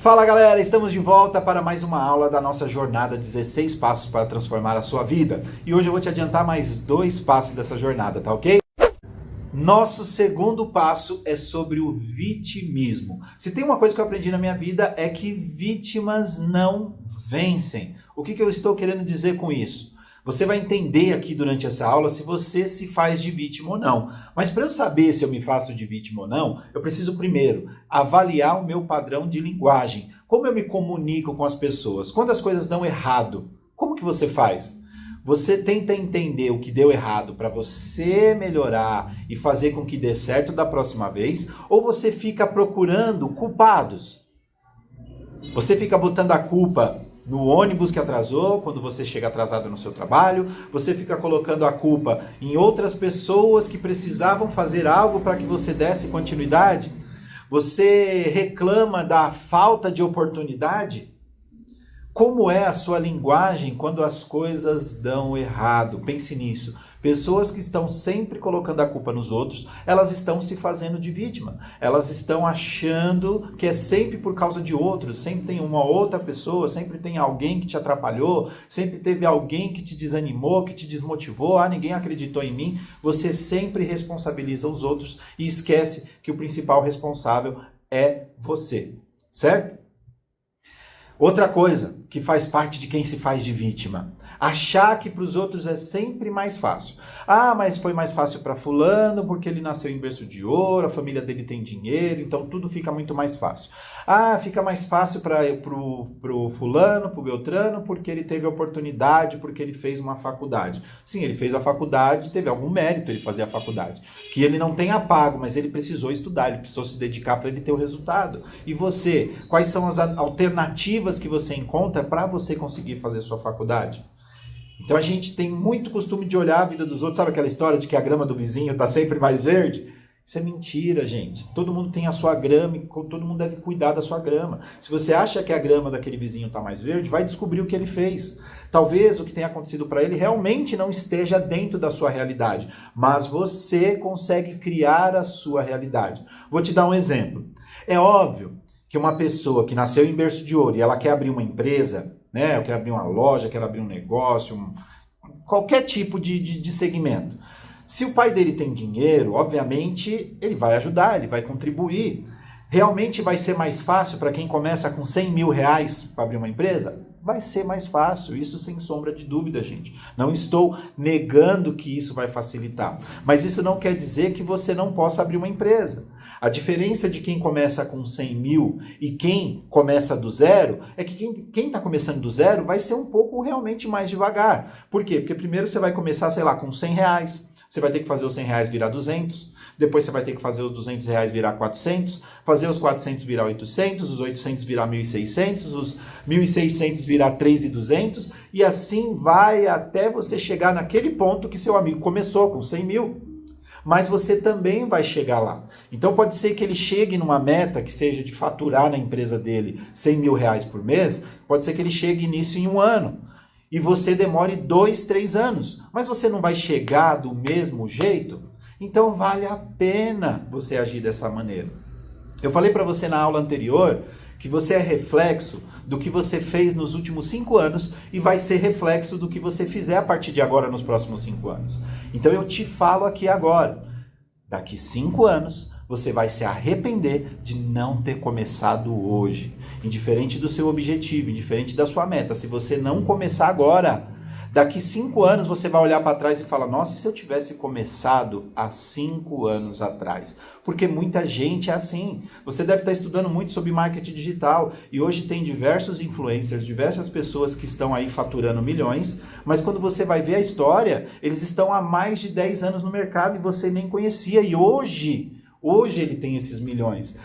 Fala galera, estamos de volta para mais uma aula da nossa jornada 16 passos para transformar a sua vida. E hoje eu vou te adiantar mais 2 passos dessa jornada, tá ok? Nosso segundo passo é sobre o vitimismo. Se tem uma coisa que eu aprendi na minha vida é que vítimas não vencem. O que eu estou querendo dizer com isso? Você vai entender aqui durante essa aula se você se faz de vítima ou não. Mas para eu saber se eu me faço de vítima ou não, eu preciso primeiro avaliar o meu padrão de linguagem. Como eu me comunico com as pessoas? Quando as coisas dão errado, como que você faz? Você tenta entender o que deu errado para você melhorar e fazer com que dê certo da próxima vez? Ou você fica procurando culpados? Você fica botando a culpa no ônibus que atrasou, quando você chega atrasado no seu trabalho, você fica colocando a culpa em outras pessoas que precisavam fazer algo para que você desse continuidade? Você reclama da falta de oportunidade? Como é a sua linguagem quando as coisas dão errado? Pense nisso. Pessoas que estão sempre colocando a culpa nos outros, elas estão se fazendo de vítima. Elas estão achando que é sempre por causa de outros. Sempre tem uma outra pessoa, sempre tem alguém que te atrapalhou, sempre teve alguém que te desanimou, que te desmotivou. Ah, ninguém acreditou em mim. Você sempre responsabiliza os outros e esquece que o principal responsável é você, certo? Outra coisa que faz parte de quem se faz de vítima, achar que para os outros é sempre mais fácil. Ah, mas foi mais fácil para fulano porque ele nasceu em berço de ouro, a família dele tem dinheiro, então tudo fica muito mais fácil. Ah, fica mais fácil para pro fulano, pro Beltrano, porque ele teve oportunidade, porque ele fez uma faculdade. Sim, ele fez a faculdade, teve algum mérito ele fazer a faculdade. Que ele não tenha pago, mas ele precisou estudar, ele precisou se dedicar para ele ter o resultado. E você, quais são as alternativas que você encontra para você conseguir fazer sua faculdade? Então a gente tem muito costume de olhar a vida dos outros, sabe aquela história de que a grama do vizinho está sempre mais verde? Isso é mentira, gente. Todo mundo tem a sua grama e todo mundo deve cuidar da sua grama. Se você acha que a grama daquele vizinho está mais verde, vai descobrir o que ele fez. Talvez o que tenha acontecido para ele realmente não esteja dentro da sua realidade, mas você consegue criar a sua realidade. Vou te dar um exemplo. É óbvio que uma pessoa que nasceu em berço de ouro e ela quer abrir uma empresa, né? Quer abrir uma loja, quer abrir um negócio, qualquer tipo de segmento. Se o pai dele tem dinheiro, obviamente ele vai ajudar, ele vai contribuir. Realmente vai ser mais fácil para quem começa com 100 mil reais para abrir uma empresa? Vai ser mais fácil, isso sem sombra de dúvida, gente. Não estou negando que isso vai facilitar, mas isso não quer dizer que você não possa abrir uma empresa. A diferença de quem começa com 100 mil e quem começa do zero é que quem está começando do zero vai ser um pouco realmente mais devagar. Por quê? Porque primeiro você vai começar, sei lá, com 100 reais, você vai ter que fazer os 100 reais virar 200, depois você vai ter que fazer os 200 reais virar 400, fazer os 400 virar 800, os 800 virar 1.600, os 1.600 virar 3.200 e assim vai até você chegar naquele ponto que seu amigo começou com 100 mil. Mas você também vai chegar lá. Então pode ser que ele chegue numa meta que seja de faturar na empresa dele 100 mil reais por mês, pode ser que ele chegue nisso em 1 ano. E você demore 2, 3 anos. Mas você não vai chegar do mesmo jeito? Então vale a pena você agir dessa maneira. Eu falei para você na aula anterior que você é reflexo do que você fez nos últimos 5 anos e vai ser reflexo do que você fizer a partir de agora nos próximos 5 anos. Então eu te falo aqui agora, daqui 5 anos você vai se arrepender de não ter começado hoje. Indiferente do seu objetivo, indiferente da sua meta, se você não começar agora, daqui 5 anos você vai olhar para trás e falar, nossa, e se eu tivesse começado há 5 anos atrás? Porque muita gente é assim. Você deve estar estudando muito sobre marketing digital e hoje tem diversos influencers, diversas pessoas que estão aí faturando milhões, mas quando você vai ver a história, eles estão há mais de 10 anos no mercado e você nem conhecia. E hoje ele tem esses milhões.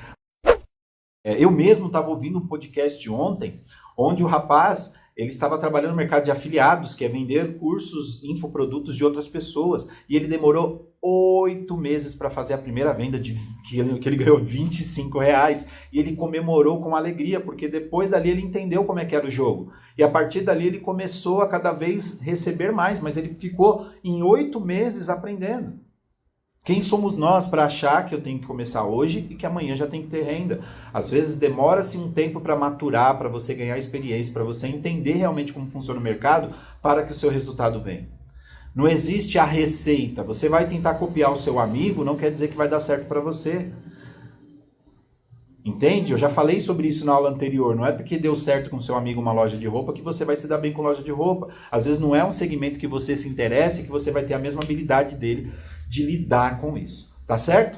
Eu mesmo estava ouvindo um podcast ontem, onde o rapaz ele estava trabalhando no mercado de afiliados, que é vender cursos, infoprodutos de outras pessoas. E ele demorou 8 meses para fazer a primeira venda, que ele ganhou 25 reais. E ele comemorou com alegria, porque depois dali ele entendeu como é que era o jogo. E a partir dali ele começou a cada vez receber mais, mas ele ficou em 8 meses aprendendo. Quem somos nós para achar que eu tenho que começar hoje e que amanhã já tem que ter renda? Às vezes demora-se um tempo para maturar, para você ganhar experiência, para você entender realmente como funciona o mercado, para que o seu resultado venha. Não existe a receita. Você vai tentar copiar o seu amigo, não quer dizer que vai dar certo para você. Entende? Eu já falei sobre isso na aula anterior. Não é porque deu certo com seu amigo uma loja de roupa que você vai se dar bem com loja de roupa. Às vezes não é um segmento que você se interessa e que você vai ter a mesma habilidade dele de lidar com isso. Tá certo?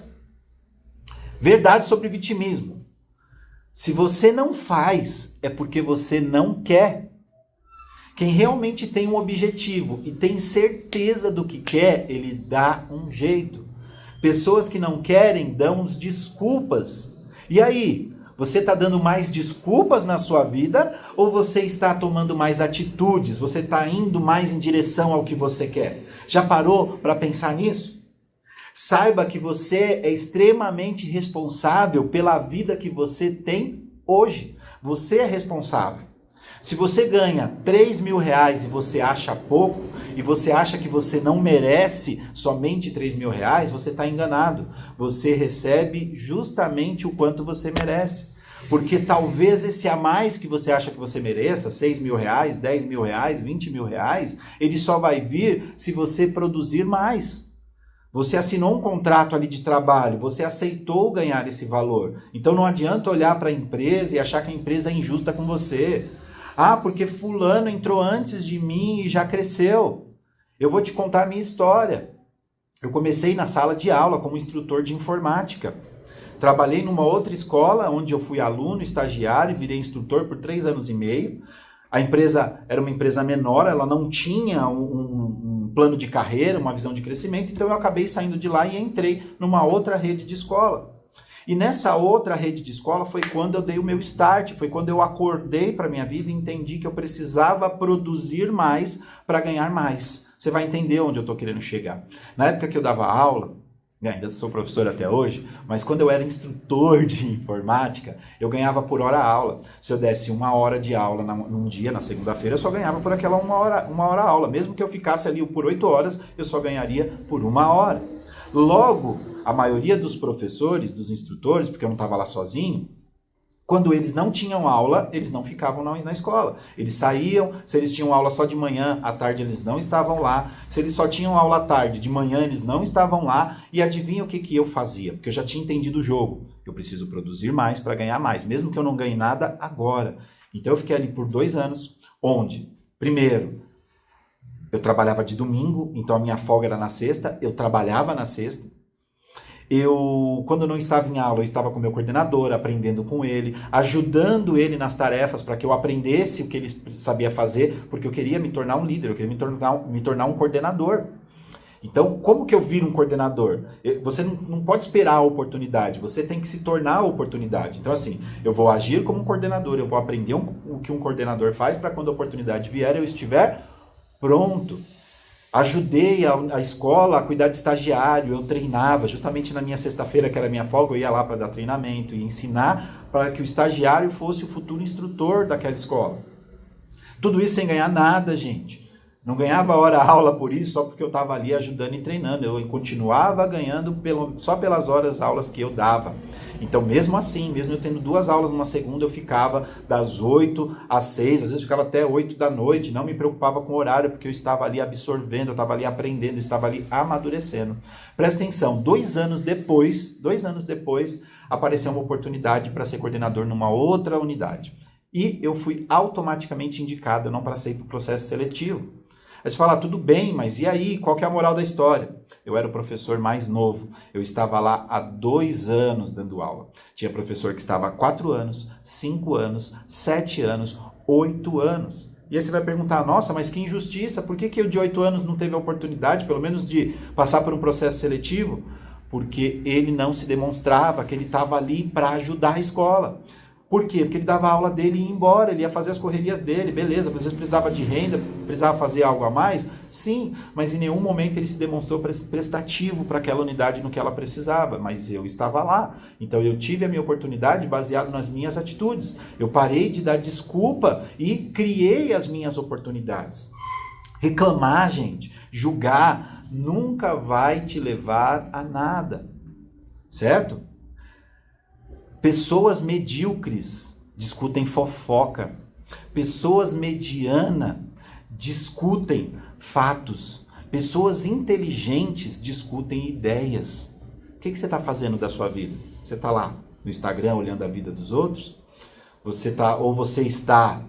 Verdade sobre vitimismo. Se você não faz, é porque você não quer. Quem realmente tem um objetivo e tem certeza do que quer, ele dá um jeito. Pessoas que não querem dão uns desculpas. E aí, você está dando mais desculpas na sua vida ou você está tomando mais atitudes? Você está indo mais em direção ao que você quer? Já parou para pensar nisso? Saiba que você é extremamente responsável pela vida que você tem hoje. Você é responsável. Se você ganha 3 mil reais e você acha pouco, e você acha que você não merece somente 3 mil reais, você está enganado. Você recebe justamente o quanto você merece. Porque talvez esse a mais que você acha que você mereça, 6 mil reais, 10 mil reais, 20 mil reais, ele só vai vir se você produzir mais. Você assinou um contrato ali de trabalho, você aceitou ganhar esse valor. Então não adianta olhar para a empresa e achar que a empresa é injusta com você. Ah, porque fulano entrou antes de mim e já cresceu. Eu vou te contar a minha história. Eu comecei na sala de aula como instrutor de informática. Trabalhei numa outra escola, onde eu fui aluno, estagiário, virei instrutor por 3 anos e meio. A empresa era uma empresa menor, ela não tinha um plano de carreira, uma visão de crescimento, então eu acabei saindo de lá e entrei numa outra rede de escola. E nessa outra rede de escola foi quando eu dei o meu start, foi quando eu acordei para a minha vida e entendi que eu precisava produzir mais para ganhar mais. Você vai entender onde eu estou querendo chegar. Na época que eu dava aula, ainda sou professor até hoje, mas quando eu era instrutor de informática, eu ganhava por hora aula. Se eu desse 1 hora de aula num dia, na segunda-feira, eu só ganhava por aquela 1 hora aula. Mesmo que eu ficasse ali por 8 horas, eu só ganharia por 1 hora. Logo, a maioria dos professores, dos instrutores, porque eu não estava lá sozinho, quando eles não tinham aula, eles não ficavam na escola. Eles saíam, se eles tinham aula só de manhã, à tarde eles não estavam lá. Se eles só tinham aula à tarde, de manhã eles não estavam lá. E adivinha o que eu fazia? Porque eu já tinha entendido o jogo. Eu preciso produzir mais para ganhar mais, mesmo que eu não ganhe nada agora. Então eu fiquei ali por 2 anos, onde, primeiro, eu trabalhava de domingo, então a minha folga era na sexta, eu trabalhava na sexta. Quando eu não estava em aula, eu estava com o meu coordenador, aprendendo com ele, ajudando ele nas tarefas para que eu aprendesse o que ele sabia fazer, porque eu queria me tornar um líder, eu queria me tornar um coordenador. Então, como que eu viro um coordenador? Você não pode esperar a oportunidade, você tem que se tornar a oportunidade. Então, assim, eu vou agir como um coordenador, eu vou aprender o que um coordenador faz para quando a oportunidade vier, eu estiver pronto. Ajudei a escola a cuidar de estagiário, eu treinava, justamente na minha sexta-feira, que era minha folga, eu ia lá para dar treinamento e ensinar para que o estagiário fosse o futuro instrutor daquela escola. Tudo isso sem ganhar nada, gente. Não ganhava hora-aula por isso, só porque eu estava ali ajudando e treinando. Eu continuava ganhando só pelas aulas que eu dava. Então, mesmo assim, mesmo eu tendo 2 aulas numa segunda, eu ficava das 8 às 6, às vezes ficava até 8 da noite, não me preocupava com o horário, porque eu estava ali absorvendo, eu estava ali aprendendo, eu estava ali amadurecendo. Presta atenção, 2 anos depois, apareceu uma oportunidade para ser coordenador numa outra unidade. E eu fui automaticamente indicado, eu não passei para o processo seletivo. Aí você fala, tudo bem, mas e aí? Qual que é a moral da história? Eu era o professor mais novo. Eu estava lá há 2 anos dando aula. Tinha professor que estava há 4 anos, 5 anos, 7 anos, 8 anos. E aí você vai perguntar, nossa, mas que injustiça, por que o de 8 anos não teve a oportunidade, pelo menos de passar por um processo seletivo? Porque ele não se demonstrava que ele estava ali para ajudar a escola. Por quê? Porque ele dava a aula dele e ia embora, ele ia fazer as correrias dele, beleza, às vezes precisava de renda, precisava fazer algo a mais, sim, mas em nenhum momento ele se demonstrou prestativo para aquela unidade no que ela precisava, mas eu estava lá, então eu tive a minha oportunidade baseado nas minhas atitudes, eu parei de dar desculpa e criei as minhas oportunidades. Reclamar, gente, julgar, nunca vai te levar a nada, certo? Pessoas medíocres discutem fofoca. Pessoas medianas discutem fatos. Pessoas inteligentes discutem ideias. O que você está fazendo da sua vida? Você está lá no Instagram olhando a vida dos outros? Você está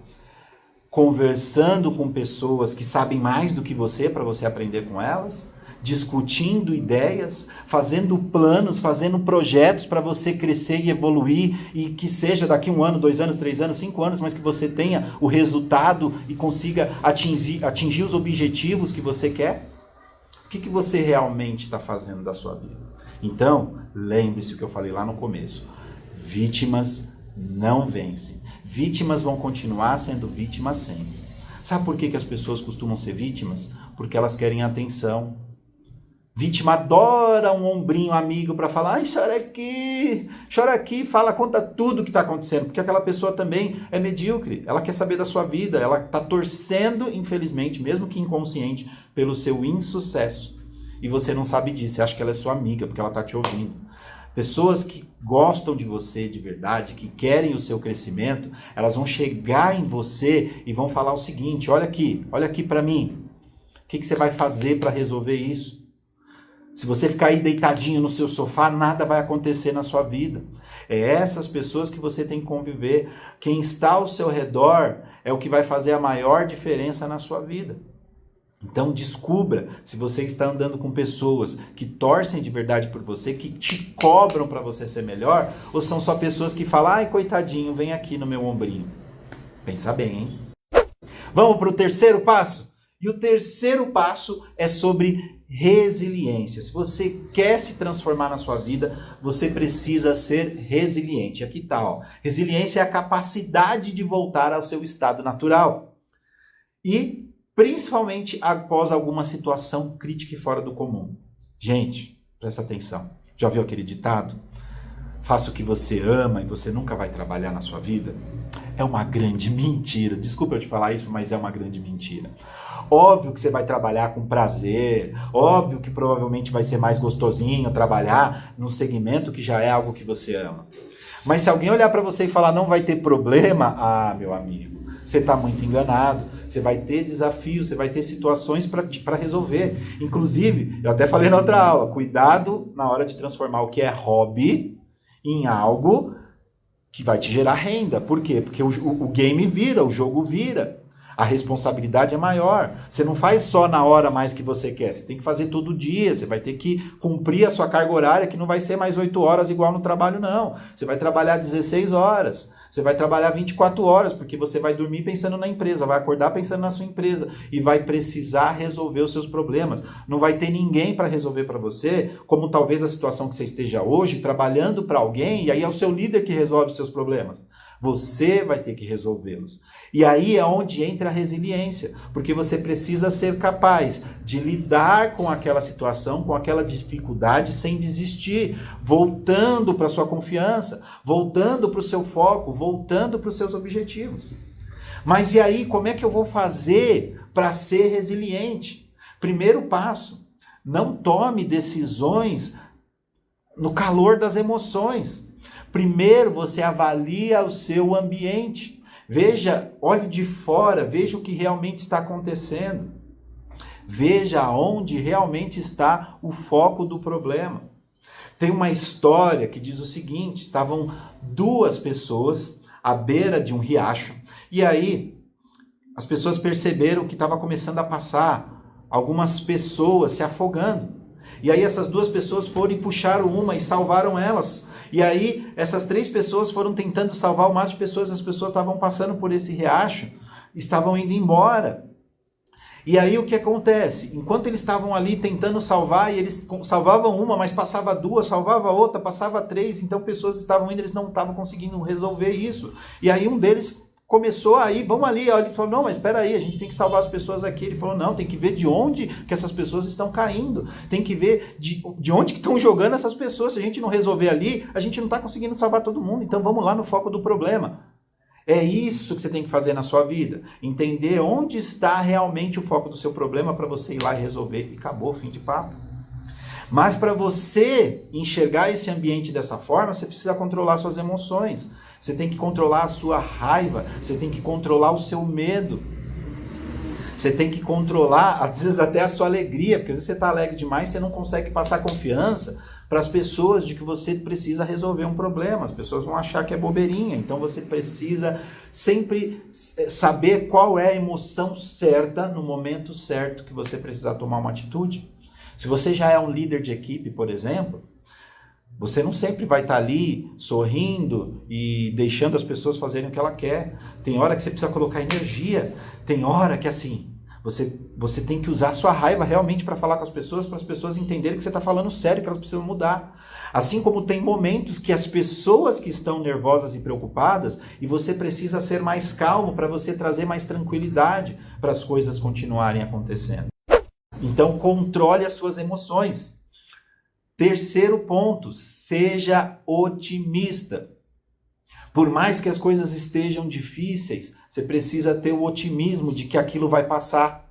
conversando com pessoas que sabem mais do que você para você aprender com elas? Discutindo ideias, fazendo planos, fazendo projetos para você crescer e evoluir e que seja daqui 1 ano, 2 anos, 3 anos, 5 anos, mas que você tenha o resultado e consiga atingir os objetivos que você quer? O que você realmente está fazendo da sua vida? Então, lembre-se o que eu falei lá no começo. Vítimas não vencem. Vítimas vão continuar sendo vítimas sempre. Sabe por que as pessoas costumam ser vítimas? Porque elas querem atenção. Vítima adora um ombrinho amigo para falar, ai, chora aqui, fala, conta tudo o que está acontecendo, porque aquela pessoa também é medíocre, ela quer saber da sua vida, ela está torcendo, infelizmente, mesmo que inconsciente, pelo seu insucesso. E você não sabe disso, você acha que ela é sua amiga, porque ela está te ouvindo. Pessoas que gostam de você de verdade, que querem o seu crescimento, elas vão chegar em você e vão falar o seguinte, olha aqui para mim, o que você vai fazer para resolver isso? Se você ficar aí deitadinho no seu sofá, nada vai acontecer na sua vida. É essas pessoas que você tem que conviver. Quem está ao seu redor é o que vai fazer a maior diferença na sua vida. Então descubra se você está andando com pessoas que torcem de verdade por você, que te cobram para você ser melhor, ou são só pessoas que falam, ai coitadinho, vem aqui no meu ombrinho. Pensa bem, hein? Vamos para o terceiro passo? E o terceiro passo é sobre resiliência. Se você quer se transformar na sua vida, você precisa ser resiliente. Aqui está, ó. Resiliência é a capacidade de voltar ao seu estado natural. E principalmente após alguma situação crítica e fora do comum. Gente, presta atenção. Já ouviu aquele ditado? Faça o que você ama e você nunca vai trabalhar na sua vida? É uma grande mentira. Desculpa eu te falar isso, mas é uma grande mentira. Óbvio que você vai trabalhar com prazer, óbvio que provavelmente vai ser mais gostosinho trabalhar num segmento que já é algo que você ama. Mas se alguém olhar para você e falar não vai ter problema, meu amigo, você está muito enganado. Você vai ter desafios, você vai ter situações para resolver. Inclusive, eu até falei na outra aula, cuidado na hora de transformar o que é hobby em algo que vai te gerar renda. Por quê? Porque o game vira, o jogo vira. A responsabilidade é maior. Você não faz só na hora mais que você quer. Você tem que fazer todo dia. Você vai ter que cumprir a sua carga horária, que não vai ser mais 8 horas igual no trabalho, não. Você vai trabalhar 16 horas. Você vai trabalhar 24 horas, porque você vai dormir pensando na empresa, vai acordar pensando na sua empresa e vai precisar resolver os seus problemas. Não vai ter ninguém para resolver para você, como talvez a situação que você esteja hoje, trabalhando para alguém, e aí é o seu líder que resolve os seus problemas. Você vai ter que resolvê-los. E aí é onde entra a resiliência, porque você precisa ser capaz de lidar com aquela situação, com aquela dificuldade sem desistir, voltando para a sua confiança, voltando para o seu foco, voltando para os seus objetivos. Mas e aí, como é que eu vou fazer para ser resiliente? Primeiro passo, não tome decisões no calor das emoções. Primeiro você avalia o seu ambiente. Veja, olhe de fora, veja o que realmente está acontecendo. Veja onde realmente está o foco do problema. Tem uma história que diz o seguinte, estavam 2 pessoas à beira de um riacho, e aí as pessoas perceberam que estava começando a passar algumas pessoas se afogando. E aí essas 2 pessoas foram e puxaram uma e salvaram elas. E aí, essas 3 pessoas foram tentando salvar o máximo de pessoas, as pessoas estavam passando por esse riacho, estavam indo embora. E aí o que acontece? Enquanto eles estavam ali tentando salvar, e eles salvavam uma, mas passava 2, salvava outra, passava 3, então pessoas estavam indo, eles não estavam conseguindo resolver isso. E aí um deles começou aí, vamos ali, ele falou, não, mas espera aí, a gente tem que salvar as pessoas aqui. Ele falou, não, tem que ver de onde que essas pessoas estão caindo, tem que ver de onde que estão jogando essas pessoas. Se a gente não resolver ali, a gente não está conseguindo salvar todo mundo, então vamos lá no foco do problema. É isso que você tem que fazer na sua vida. Entender onde está realmente o foco do seu problema para você ir lá e resolver. E acabou, fim de papo. Mas para você enxergar esse ambiente dessa forma, você precisa controlar suas emoções. Você tem que controlar a sua raiva. Você tem que controlar o seu medo. Você tem que controlar, às vezes, até a sua alegria. Porque às vezes você está alegre demais, você não consegue passar confiança para as pessoas de que você precisa resolver um problema. As pessoas vão achar que é bobeirinha. Então você precisa sempre saber qual é a emoção certa no momento certo que você precisar tomar uma atitude. Se você já é um líder de equipe, por exemplo, você não sempre vai estar ali sorrindo e deixando as pessoas fazerem o que ela quer. Tem hora que você precisa colocar energia. Tem hora que assim, você tem que usar a sua raiva realmente para falar com as pessoas, para as pessoas entenderem que você está falando sério, que elas precisam mudar. Assim como tem momentos que as pessoas que estão nervosas e preocupadas, e você precisa ser mais calmo para você trazer mais tranquilidade para as coisas continuarem acontecendo. Então, controle as suas emoções. Terceiro ponto, seja otimista. Por mais que as coisas estejam difíceis, você precisa ter o otimismo de que aquilo vai passar.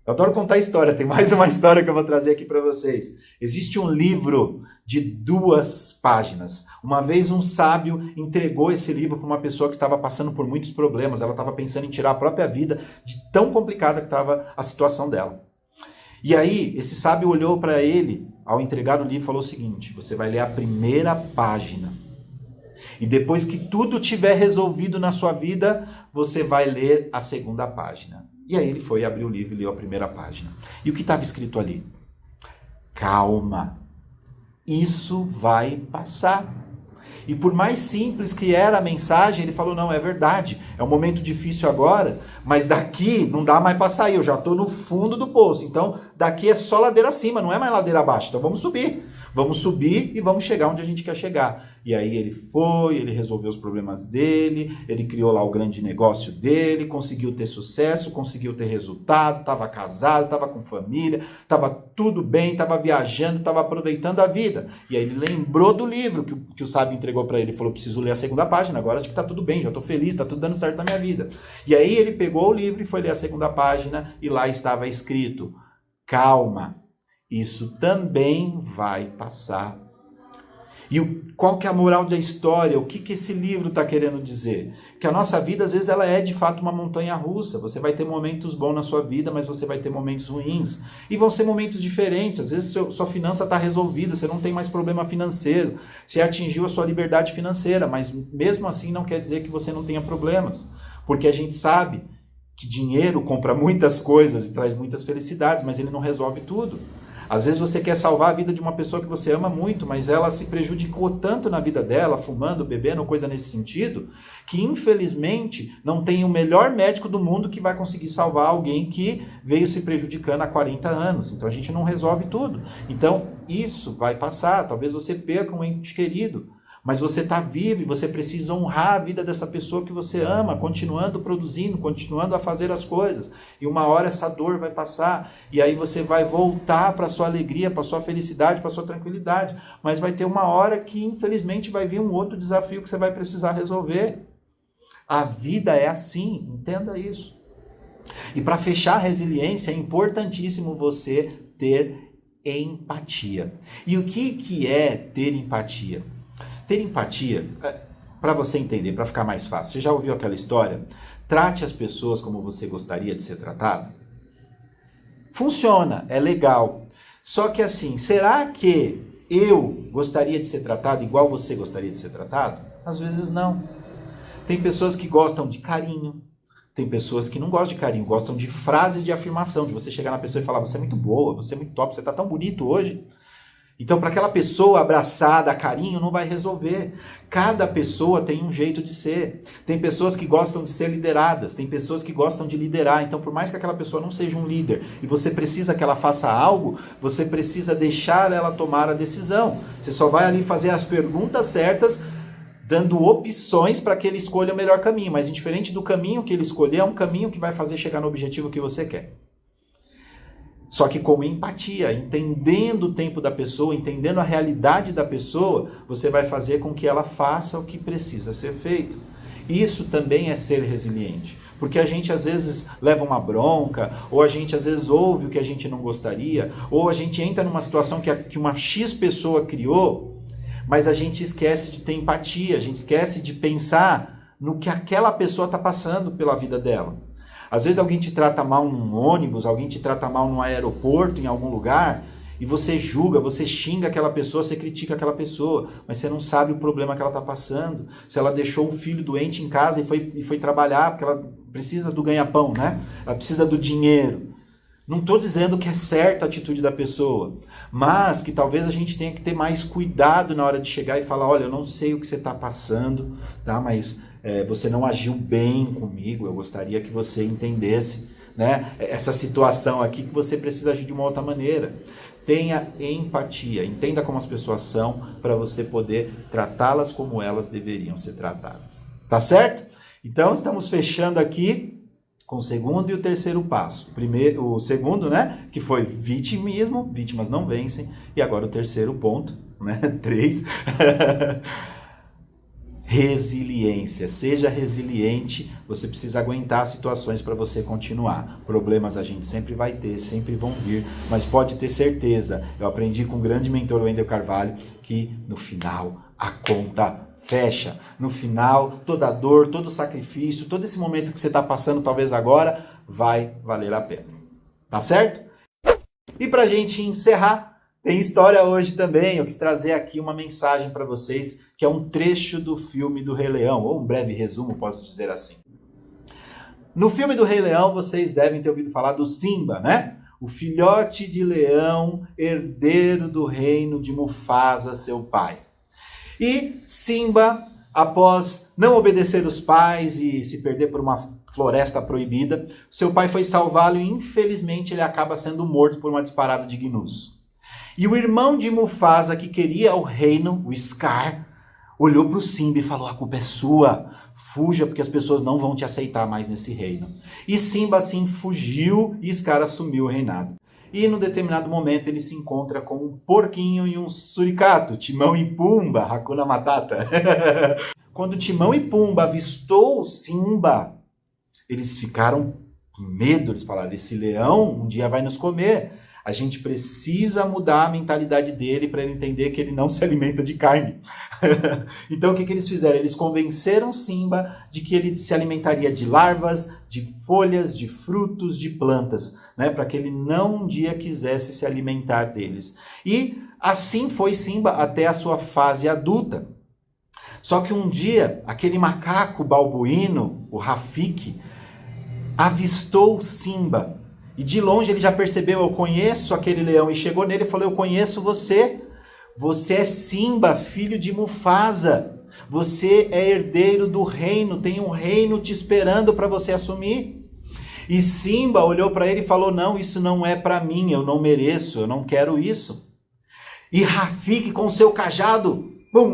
Eu adoro contar história, tem mais uma história que eu vou trazer aqui para vocês. Existe um livro de 2 páginas. Uma vez um sábio entregou esse livro para uma pessoa que estava passando por muitos problemas. Ela estava pensando em tirar a própria vida de tão complicada que estava a situação dela. E aí, esse sábio olhou para ele, ao entregar o livro, e falou o seguinte: você vai ler a primeira página. E depois que tudo tiver resolvido na sua vida, você vai ler a segunda página. E aí ele foi abrir o livro e leu a primeira página. E o que estava escrito ali? Calma, isso vai passar. E por mais simples que era a mensagem, ele falou, não, é verdade, é um momento difícil agora, mas daqui não dá mais para sair, eu já estou no fundo do poço, então daqui é só ladeira acima, não é mais ladeira abaixo, então vamos subir e vamos chegar onde a gente quer chegar. E aí ele foi, ele resolveu os problemas dele, ele criou lá o grande negócio dele, conseguiu ter sucesso, conseguiu ter resultado, estava casado, estava com família, estava tudo bem, estava viajando, estava aproveitando a vida. E aí ele lembrou do livro que o sábio entregou para ele, falou, preciso ler a segunda página, agora acho que está tudo bem, já estou feliz, está tudo dando certo na minha vida. E aí ele pegou o livro e foi ler a segunda página e lá estava escrito, calma, isso também vai passar. E qual que é a moral da história? O que esse livro está querendo dizer? Que a nossa vida, às vezes, ela é de fato uma montanha russa. Você vai ter momentos bons na sua vida, mas você vai ter momentos ruins. E vão ser momentos diferentes. Às vezes, sua finança está resolvida, você não tem mais problema financeiro. Você atingiu a sua liberdade financeira, mas mesmo assim não quer dizer que você não tenha problemas. Porque a gente sabe que dinheiro compra muitas coisas e traz muitas felicidades, mas ele não resolve tudo. Às vezes você quer salvar a vida de uma pessoa que você ama muito, mas ela se prejudicou tanto na vida dela, fumando, bebendo, coisa nesse sentido, que infelizmente não tem o melhor médico do mundo que vai conseguir salvar alguém que veio se prejudicando há 40 anos. Então a gente não resolve tudo. Então isso vai passar, talvez você perca um ente querido, mas você está vivo e você precisa honrar a vida dessa pessoa que você ama, continuando produzindo, continuando a fazer as coisas. E uma hora essa dor vai passar e aí você vai voltar para a sua alegria, para a sua felicidade, para a sua tranquilidade. Mas vai ter uma hora que infelizmente vai vir um outro desafio que você vai precisar resolver. A vida é assim, entenda isso. E para fechar a resiliência é importantíssimo você ter empatia. E o que é ter empatia? Ter empatia, para você entender, para ficar mais fácil, você já ouviu aquela história? Trate as pessoas como você gostaria de ser tratado? Funciona, é legal. Só que assim, será que eu gostaria de ser tratado igual você gostaria de ser tratado? Às vezes não. Tem pessoas que gostam de carinho, tem pessoas que não gostam de carinho, gostam de frases de afirmação, de você chegar na pessoa e falar, você é muito boa, você é muito top, você está tão bonito hoje. Então, para aquela pessoa abraçada, carinho, não vai resolver. Cada pessoa tem um jeito de ser. Tem pessoas que gostam de ser lideradas, tem pessoas que gostam de liderar. Então, por mais que aquela pessoa não seja um líder e você precisa que ela faça algo, você precisa deixar ela tomar a decisão. Você só vai ali fazer as perguntas certas, dando opções para que ele escolha o melhor caminho. Mas, indiferente do caminho que ele escolher, é um caminho que vai fazer chegar no objetivo que você quer. Só que com empatia, entendendo o tempo da pessoa, entendendo a realidade da pessoa, você vai fazer com que ela faça o que precisa ser feito. Isso também é ser resiliente. Porque a gente às vezes leva uma bronca, ou a gente às vezes ouve o que a gente não gostaria, ou a gente entra numa situação que uma X pessoa criou, mas a gente esquece de ter empatia, a gente esquece de pensar no que aquela pessoa está passando pela vida dela. Às vezes alguém te trata mal num ônibus, alguém te trata mal num aeroporto, em algum lugar, e você julga, você xinga aquela pessoa, você critica aquela pessoa, mas você não sabe o problema que ela está passando. Se ela deixou um filho doente em casa e foi trabalhar, porque ela precisa do ganha-pão, né? Ela precisa do dinheiro. Não estou dizendo que é certa a atitude da pessoa, mas que talvez a gente tenha que ter mais cuidado na hora de chegar e falar, olha, eu não sei o que você está passando, tá? Mas você não agiu bem comigo, eu gostaria que você entendesse, né, essa situação aqui, que você precisa agir de uma outra maneira. Tenha empatia, entenda como as pessoas são, para você poder tratá-las como elas deveriam ser tratadas. Tá certo? Então, estamos fechando aqui com o segundo e o terceiro passo. O segundo, né, que foi vitimismo, vítimas não vencem. E agora o terceiro ponto, né, 3, resiliência. Seja resiliente, você precisa aguentar situações para você continuar. Problemas a gente sempre vai ter, sempre vão vir, mas pode ter certeza, eu aprendi com o grande mentor Wendel Carvalho, que no final a conta fecha. No final, toda a dor, todo o sacrifício, todo esse momento que você está passando talvez agora, vai valer a pena. Tá certo? E para a gente encerrar, tem história hoje também. Eu quis trazer aqui uma mensagem para vocês, que é um trecho do filme do Rei Leão, ou um breve resumo, posso dizer assim. No filme do Rei Leão, vocês devem ter ouvido falar do Simba, né? O filhote de leão, herdeiro do reino de Mufasa, seu pai. E Simba, após não obedecer os pais e se perder por uma floresta proibida, seu pai foi salvá-lo e infelizmente ele acaba sendo morto por uma disparada de gnus. E o irmão de Mufasa, que queria o reino, o Scar, olhou para o Simba e falou, a culpa é sua, fuja porque as pessoas não vão te aceitar mais nesse reino. E Simba assim fugiu e Scar assumiu o reinado. E num determinado momento ele se encontra com um porquinho e um suricato, Timão e Pumba, Hakuna Matata. Quando Timão e Pumba avistou Simba, eles ficaram com medo, eles falaram, esse leão um dia vai nos comer. A gente precisa mudar a mentalidade dele para ele entender que ele não se alimenta de carne. Então o que eles fizeram? Eles convenceram Simba de que ele se alimentaria de larvas, de folhas, de frutos, de plantas, né? Para que ele não um dia quisesse se alimentar deles. E assim foi Simba até a sua fase adulta. Só que um dia, aquele macaco balbuíno, o Rafiki, avistou Simba. E de longe ele já percebeu, eu conheço aquele leão. E chegou nele e falou, eu conheço você. Você é Simba, filho de Mufasa. Você é herdeiro do reino. Tem um reino te esperando para você assumir. E Simba olhou para ele e falou, não, isso não é para mim. Eu não mereço, eu não quero isso. E Rafiki com seu cajado,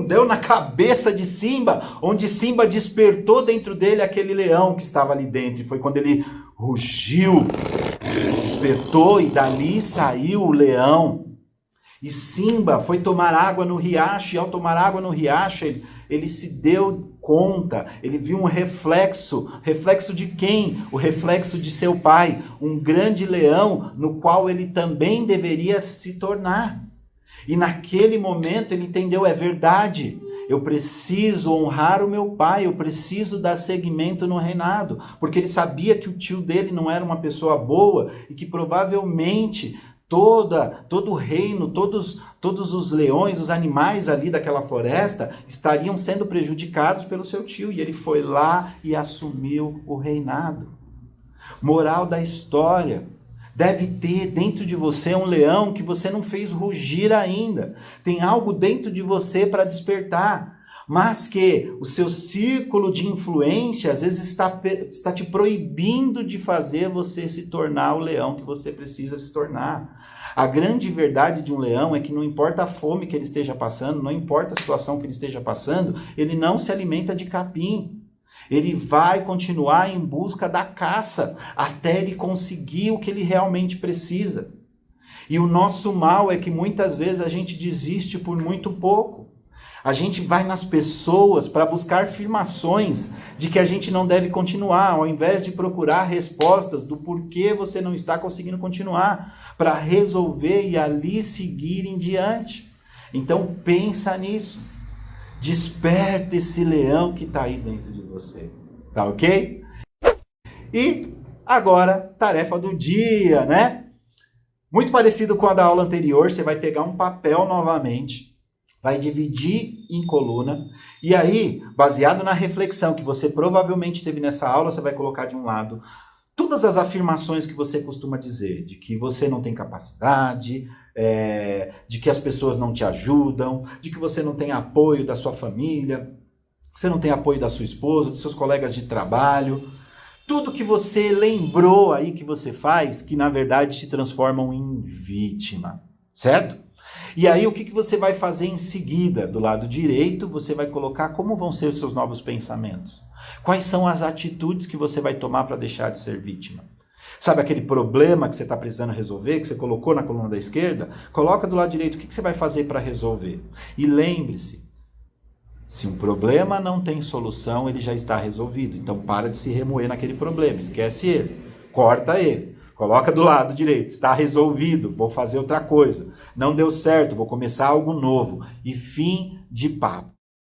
deu na cabeça de Simba, onde Simba despertou dentro dele aquele leão que estava ali dentro. E foi quando ele rugiu, despertou e dali saiu o leão. E Simba foi tomar água no riacho, e ao tomar água no riacho, ele se deu conta, ele viu um reflexo. Reflexo de quem? O reflexo de seu pai, um grande leão no qual ele também deveria se tornar. E naquele momento ele entendeu, é verdade, eu preciso honrar o meu pai, eu preciso dar seguimento no reinado, porque ele sabia que o tio dele não era uma pessoa boa e que provavelmente todo o reino, todos os leões, os animais ali daquela floresta estariam sendo prejudicados pelo seu tio, e ele foi lá e assumiu o reinado. Moral da história: deve ter dentro de você um leão que você não fez rugir ainda. Tem algo dentro de você para despertar, mas que o seu círculo de influência às vezes está te proibindo de fazer você se tornar o leão que você precisa se tornar. A grande verdade de um leão é que não importa a fome que ele esteja passando, não importa a situação que ele esteja passando, ele não se alimenta de capim. Ele vai continuar em busca da caça até ele conseguir o que ele realmente precisa. E o nosso mal é que muitas vezes a gente desiste por muito pouco. A gente vai nas pessoas para buscar afirmações de que a gente não deve continuar, ao invés de procurar respostas do porquê você não está conseguindo continuar, para resolver e ali seguir em diante. Então pensa nisso. Desperta esse leão que está aí dentro de você. Tá ok? E agora, tarefa do dia, né? Muito parecido com a da aula anterior, você vai pegar um papel novamente, vai dividir em coluna, e aí, baseado na reflexão que você provavelmente teve nessa aula, você vai colocar de um lado todas as afirmações que você costuma dizer, de que você não tem capacidade, de que as pessoas não te ajudam, de que você não tem apoio da sua família, que você não tem apoio da sua esposa, dos seus colegas de trabalho. Tudo que você lembrou aí que você faz, que na verdade te transformam em vítima, certo? E aí o que você vai fazer em seguida? Do lado direito, você vai colocar como vão ser os seus novos pensamentos. Quais são as atitudes que você vai tomar para deixar de ser vítima? Sabe aquele problema que você está precisando resolver, que você colocou na coluna da esquerda? Coloca do lado direito, o que você vai fazer para resolver? E lembre-se, se um problema não tem solução, ele já está resolvido. Então para de se remoer naquele problema, esquece ele, corta ele, coloca do lado direito, está resolvido, vou fazer outra coisa. Não deu certo, vou começar algo novo. E fim de papo.